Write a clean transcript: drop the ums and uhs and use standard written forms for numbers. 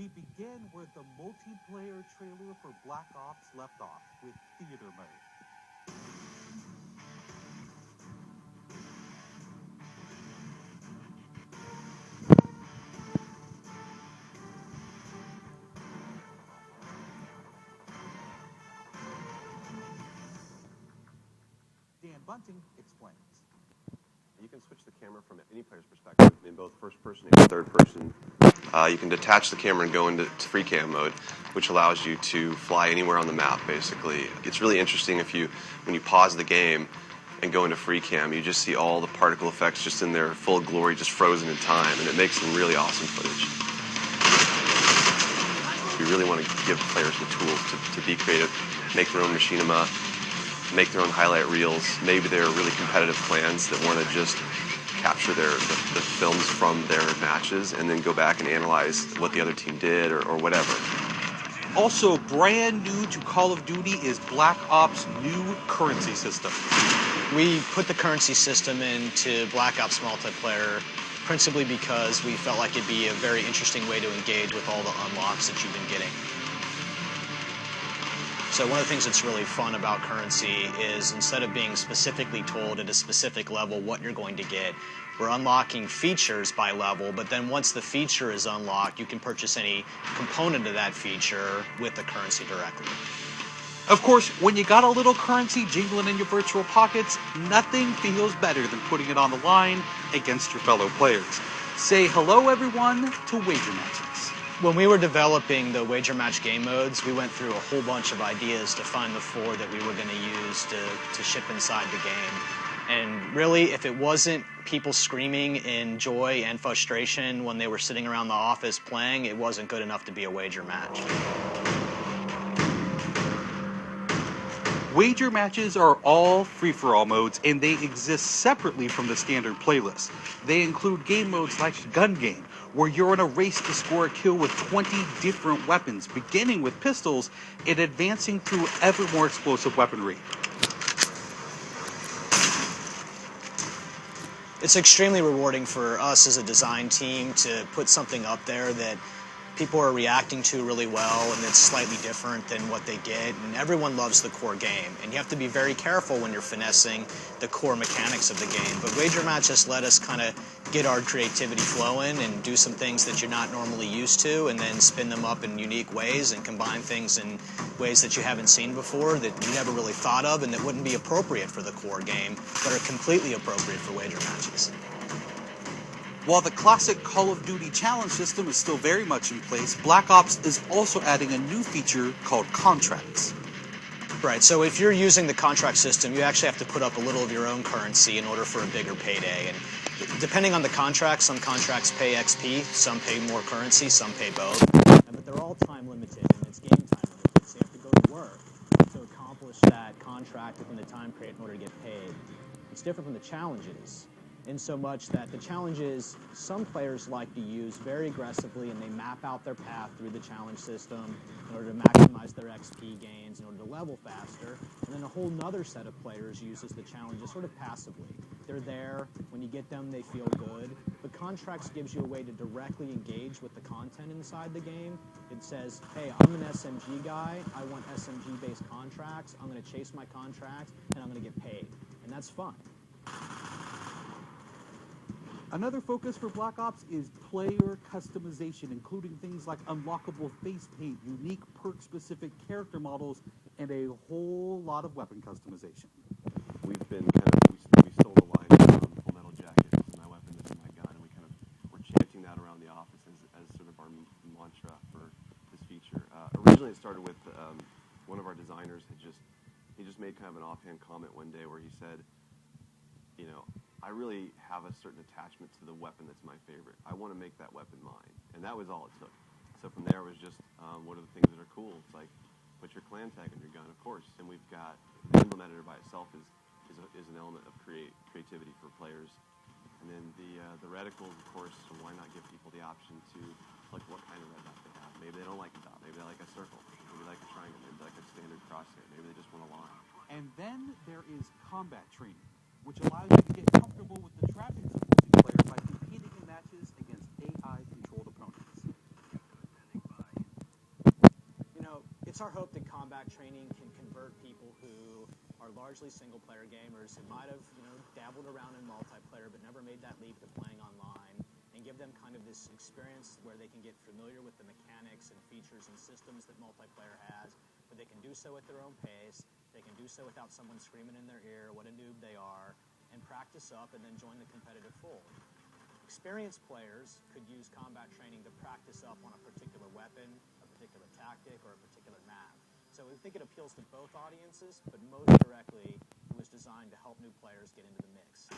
We begin where the multiplayer trailer for Black Ops left off, with theater mode. Dan Bunting explains. You can switch the camera from any player's perspective in both first person and third person. You can detach the camera and go into free cam mode, which allows you to fly anywhere on the map, basically. It's really interesting when you pause the game and go into free cam, you just see all the particle effects just in their full glory, just frozen in time, and it makes some really awesome footage. We really want to give players the tools to be creative, make their own machinima, make their own highlight reels. Maybe they're really competitive clans that want to just capture the films from their matches and then go back and analyze what the other team did or whatever. Also, brand new to Call of Duty is Black Ops' new currency system. We put the currency system into Black Ops multiplayer principally because we felt like it'd be a very interesting way to engage with all the unlocks that you've been getting. So one of the things that's really fun about currency is instead of being specifically told at a specific level what you're going to get, we're unlocking features by level, but then once the feature is unlocked, you can purchase any component of that feature with the currency directly. Of course, when you got a little currency jingling in your virtual pockets, nothing feels better than putting it on the line against your fellow players. Say hello, everyone, to wager matches. When we were developing the wager match game modes, we went through a whole bunch of ideas to find the 4 that we were going to use to ship inside the game. And really, if it wasn't people screaming in joy and frustration when they were sitting around the office playing, it wasn't good enough to be a wager match. Wager matches are all free-for-all modes, and they exist separately from the standard playlist. They include game modes like Gun Game, where you're in a race to score a kill with 20 different weapons, beginning with pistols and advancing through ever more explosive weaponry. It's extremely rewarding for us as a design team to put something up there that people are reacting to really well and it's slightly different than what they get, and everyone loves the core game. And you have to be very careful when you're finessing the core mechanics of the game. But wager matches let us kind of get our creativity flowing and do some things that you're not normally used to, and then spin them up in unique ways and combine things in ways that you haven't seen before, that you never really thought of, and that wouldn't be appropriate for the core game, but are completely appropriate for wager matches. While the classic Call of Duty challenge system is still very much in place, Black Ops is also adding a new feature called contracts. Right, so if you're using the contract system, you actually have to put up a little of your own currency in order for a bigger payday. And depending on the contract, some contracts pay XP, some pay more currency, some pay both. But they're all time limited, and it's game time limited, so you have to go to work to accomplish that contract within the time period in order to get paid. It's different from the challenges, in so much that the challenges some players like to use very aggressively, and they map out their path through the challenge system in order to maximize their XP gains, in order to level faster. And then a whole nother set of players uses the challenges sort of passively. They're there, when you get them they feel good, but contracts gives you a way to directly engage with the content inside the game. It says, hey, I'm an SMG guy, I want SMG-based contracts, I'm going to chase my contracts, and I'm going to get paid. And that's fun. Another focus for Black Ops is player customization, including things like unlockable face paint, unique perk-specific character models, and a whole lot of weapon customization. We've been we stole the line from Full Metal Jacket. This is my weapon, this is my gun, and we're chanting that around the office as sort of our mantra for this feature. Originally, it started with one of our designers he just made kind of an offhand comment one day where he said, you know, I really have a certain attachment to the weapon that's my favorite. I want to make that weapon mine. And that was all it took. So from there it was just, what are the things that are cool? It's like, put your clan tag on your gun, of course. And we've got, the emblem editor by itself is an element of creativity for players. And then the reticles, of course, so why not give people the option to select what kind of red dot they have? Maybe they don't like a dot. Maybe they like a circle. Maybe they like a triangle. Maybe they like a standard crosshair. Maybe they just want a line. And then there is combat training, which allows you to get comfortable with the trappings of multiplayer by competing in matches against AI-controlled opponents. It's our hope that combat training can convert people who are largely single-player gamers who might have, dabbled around in multiplayer but never made that leap to playing online, and give them kind of this experience where they can get familiar with the mechanics and features and systems that multiplayer has, but they can do so at their own pace. They can do so without someone screaming in their ear what a noob they are, and practice up and then join the competitive fold. Experienced players could use combat training to practice up on a particular weapon, a particular tactic, or a particular map. So we think it appeals to both audiences, but most directly it was designed to help new players get into the mix.